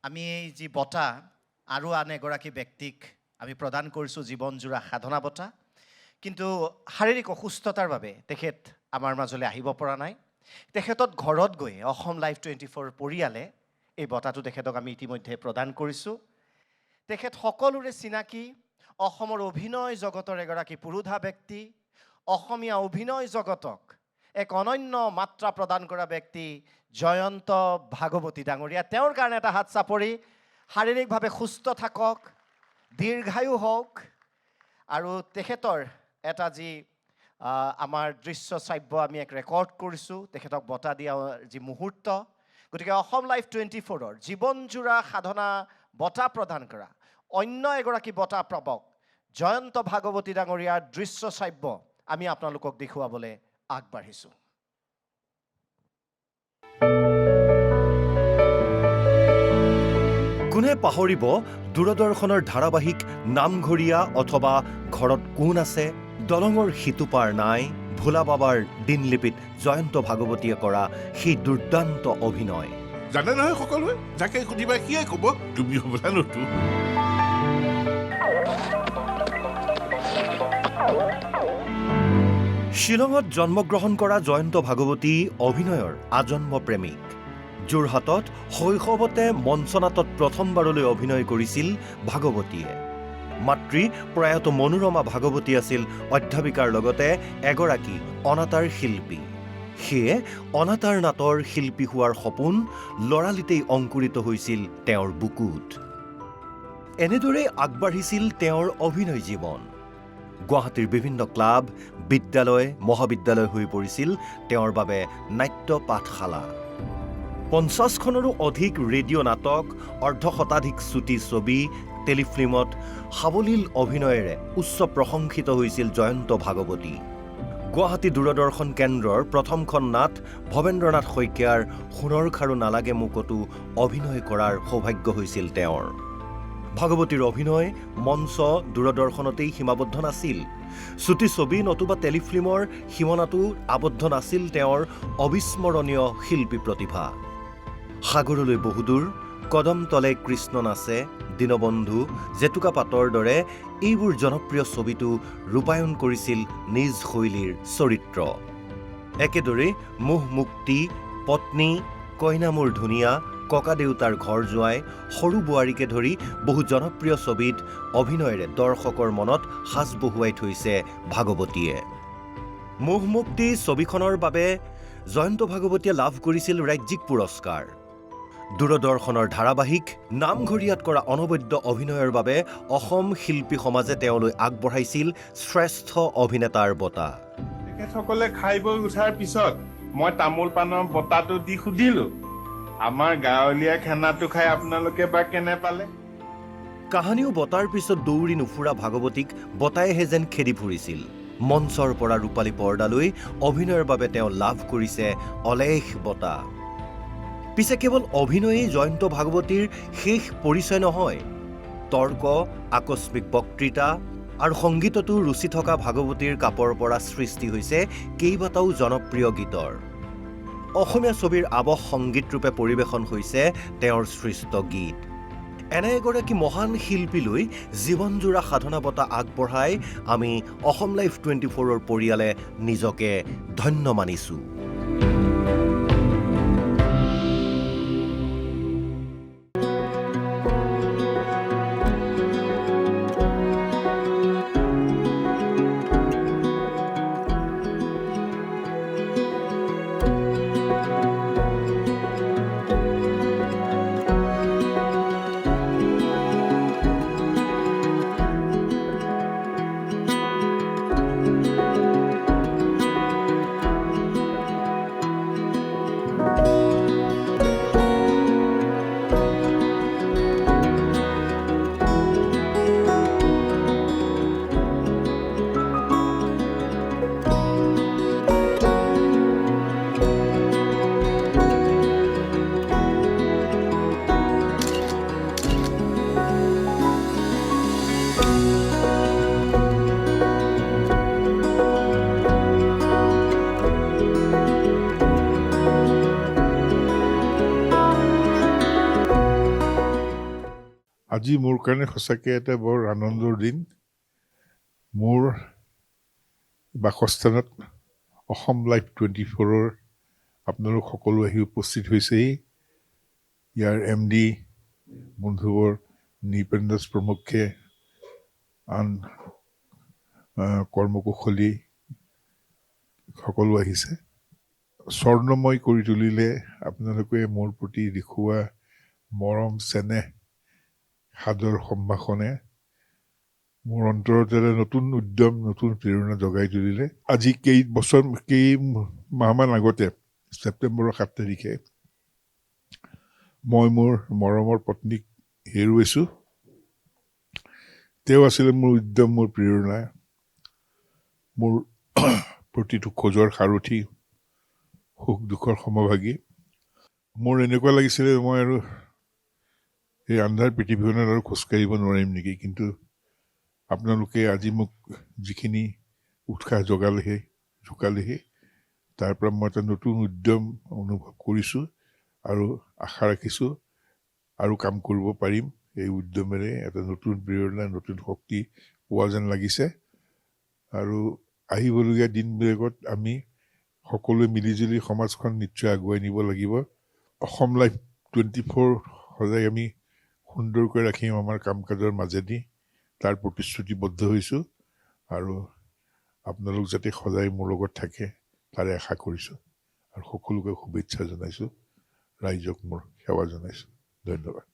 আমি এই যি বঁটা আৰু আন এগৰাকী ব্যক্তিক আমি প্ৰদান কৰিছোঁ জীৱনজোৰা সাধনা বঁটা, কিন্তু শাৰীৰিক অসুস্থতাৰ বাবে তেখেত আমাৰ মাজলৈ আহিব পৰা নাই। তেখেতত ঘৰত গৈ অসম লাইভ 24 পৰিয়ালে এই বঁটাটো তেখেতক আমি ইতিমধ্যে প্ৰদান কৰিছোঁ। তেখেত সকলোৰে চিনাকি অসমৰ অভিনয় জগতৰ এগৰাকী পুৰুধা ব্যক্তি, অসমীয়া অভিনয় জগতক এক অনন্য মাত্ৰা প্ৰদান কৰা ব্যক্তি জয়ন্ত ভাগৱতী ডাঙৰীয়া। তেওঁৰ কাৰণে এটা হাত চাপৰি। শাৰীৰিকভাৱে সুস্থ থাকক, দীৰ্ঘায়ু হওক, আৰু তেখেতৰ এটা যি আমাৰ দৃশ্য শ্ৰাব্য আমি এক ৰেকৰ্ড কৰিছোঁ তেখেতক বঁটা দিয়া যি মুহূৰ্ত। গতিকে অসম লাইভ 24ৰ জীৱনজোৰা সাধনা বঁটা প্ৰদান কৰা অন্য এগৰাকী বঁটা প্ৰাপক জয়ন্ত ভাগৱতী ডাঙৰীয়াৰ দৃশ্য শ্ৰাব্য আমি আপোনালোকক দেখুৱাবলৈ আগবাঢ়িছোঁ। কোনে পাহৰিব দূৰদৰ্শনৰ ধাৰাবাহিক নামঘৰীয়া অথবা ঘৰত কোন আছে, দলঙৰ সিটোপাৰ নাই, ভোলা বাবাৰ দিনলিপিত জয়ন্ত ভাগৱতীয়ে কৰা সেই দুৰ্দান্ত অভিনয়। জানে নহয় সকলোৱে, যাকে সুধিবা সিয়ে ক'ব তুমি হ'বলা নতুন। শ্বিলঙত জন্মগ্ৰহণ কৰা জয়ন্ত ভাগৱতী অভিনয়ৰ আজন্ম প্ৰেমিক। যোৰহাটত শৈশৱতে মঞ্চনাটত প্ৰথমবাৰলৈ অভিনয় কৰিছিল ভাগৱতীয়ে। মাতৃ প্ৰয়াত মনোৰমা ভাগৱতী আছিল অধ্যাপিকাৰ লগতে এগৰাকী অনাতাঁৰ শিল্পী। সেয়ে অনাতাঁৰ নাটৰ শিল্পী হোৱাৰ সপোন লৰালিতেই অংকুৰিত হৈছিল তেওঁৰ বুকুত। এনেদৰেই আগবাঢ়িছিল তেওঁৰ অভিনয় জীৱন। গুৱাহাটীৰ বিভিন্ন ক্লাব, বিদ্যালয়, মহাবিদ্যালয় হৈ পৰিছিল তেওঁৰ বাবে নাট্য পাঠশালা। 50খনৰো অধিক ৰেডিঅ' নাটক, অৰ্ধশতাধিক চুটি ছবি, টেলিফিল্মত সাৱলীল অভিনয়েৰে উচ্চ প্ৰশংসিত হৈছিল জয়ন্ত ভাগৱতী। গুৱাহাটী দূৰদৰ্শন কেন্দ্ৰৰ প্ৰথমখন নাট ভৱেন্দ্ৰনাথ শইকীয়াৰ সোণৰ খাৰু নালাগে মোকতো অভিনয় কৰাৰ সৌভাগ্য হৈছিল তেওঁৰ। ভাগৱতীৰ অভিনয় মঞ্চ দূৰদৰ্শনতেই সীমাবদ্ধ নাছিল। চুটি ছবি নতুবা টেলিফিল্মৰ সীমানাতো আবদ্ধ নাছিল তেওঁৰ অবিস্মৰণীয় শিল্পী প্ৰতিভা। সাগৰলৈ বহুদূৰ, কদম তলে কৃষ্ণ নাচে, দীনবন্ধু, জেতুকা পাতৰ দৰে এইবোৰ জনপ্ৰিয় ছবিটো ৰূপায়ণ কৰিছিল নিজ শৈলীৰ চৰিত্ৰ। একেদৰে মোহ মুক্তি, পত্নী, কইনা মোৰ ধুনীয়া, ককা দেউতাৰ ঘৰ জোৱাই, সৰু বোৱাৰীকে ধৰি বহু জনপ্ৰিয় ছবিত অভিনয়েৰে দৰ্শকৰ মনত সাজ বহুৱাই থৈছে ভাগৱতীয়ে। মোহ মুক্তি ছবিখনৰ বাবে জয়ন্ত ভাগৱতীয়ে লাভ কৰিছিল ৰাজ্যিক পুৰস্কাৰ। দূৰদৰ্শনৰ ধাৰাবাহিক নামঘৰীয়াত কৰা অনবদ্য অভিনয়ৰ বাবে অসম শিল্পী সমাজে তেওঁলৈ আগবঢ়াইছিল শ্ৰেষ্ঠ অভিনেতাৰ বঁটা। তেখেতসকলে খাই বৈ উঠাৰ পিছত মই তামোল পাণৰ বঁটাটো দি সুধিলো, আমাৰ গাঁৱলীয়া খানাটো খাই আপোনালোকে বা কেনে পালে? কাহানিও বঁটাৰ পিছত দৌৰি নুফুৰা ভাগৱতীক বঁটাইহে যেন খেদি ফুৰিছিল। মঞ্চৰ পৰা ৰূপালী পৰ্দালৈ অভিনয়ৰ বাবে তেওঁ লাভ কৰিছে অলেখ বঁটা। পিছে কেৱল অভিনয়েই জয়ন্ত ভাগৱতীৰ শেষ পৰিচয় নহয়। তৰ্ক, আকস্মিক বক্তৃতা আৰু সংগীততো ৰুচি থকা ভাগৱতীৰ কাপৰ পৰা সৃষ্টি হৈছে কেইবাটাও জনপ্ৰিয় গীতৰ। অসমীয়া ছবিৰ আৱহ সংগীতৰূপে পৰিৱেশন হৈছে তেওঁৰ সৃষ্ট গীত। এনে এগৰাকী মহান শিল্পীলৈ জীৱনজোৰা সাধনা বঁটা আগবঢ়াই আমি অসম লাইভ 24ৰ পৰিয়ালে নিজকে ধন্য মানিছোঁ। আজি মোৰ কাৰণে সঁচাকৈ এটা বৰ আনন্দৰ দিন। মোৰ বাসস্থানত অসম লাইভ 24ৰ আপোনালোক সকলো আহি উপস্থিত হৈছেহি। ইয়াৰ MD বন্ধুবৰ নৃপেন দাস প্ৰমুখ্যে, আন কৰ্মকুশলী সকলো আহিছে। স্বৰ্ণময় কৰি তুলিলে আপোনালোকে মোৰ প্ৰতি দেখুওৱা মৰম, চেনেহ, সাদৰ সম্ভাষণে মোৰ অন্তৰত এটা নতুন উদ্যম, নতুন প্ৰেৰণা জগাই তুলিলে। আজি কেইমাহমান আগতে ছেপ্টেম্বৰৰ 7 তাৰিখে মই মোৰ মৰমৰ পত্নীক হেৰুৱাইছোঁ। তেওঁ আছিলে মোৰ উদ্যম, মোৰ প্ৰেৰণা, মোৰ প্ৰতিটো খোজৰ সাৰথি, সুখ দুখৰ সমভাগী। মোৰ এনেকুৱা লাগিছিলে মই আৰু এই আন্ধাৰ পৃথিৱীখনত আৰু খোজকাঢ়িব নোৱাৰিম নেকি, কিন্তু আপোনালোকে আজি মোক যিখিনি উৎসাহ জোকালেহি তাৰ পৰা মই এটা নতুন উদ্যম অনুভৱ কৰিছোঁ আৰু আশা ৰাখিছোঁ আৰু কাম কৰিব পাৰিম। এই উদ্যমেৰে এটা নতুন প্ৰেৰণা, নতুন শক্তি পোৱা যেন লাগিছে। আৰু আহিবলগীয়া দিনবিলাকত আমি সকলোৱে মিলিজুলি সমাজখন নিশ্চয় আগুৱাই নিব লাগিব। অসম লাইভ 24 সদায় আমি সুন্দৰকৈ ৰাখিম আমাৰ কাম কাজৰ মাজেদি, তাৰ প্ৰতিশ্ৰুতিবদ্ধ হৈছোঁ। আৰু আপোনালোক যাতে সদায় মোৰ লগত থাকে তাৰে আশা কৰিছোঁ আৰু সকলোকে শুভেচ্ছা জনাইছোঁ, ৰাইজক মোৰ সেৱা জনাইছোঁ। ধন্যবাদ।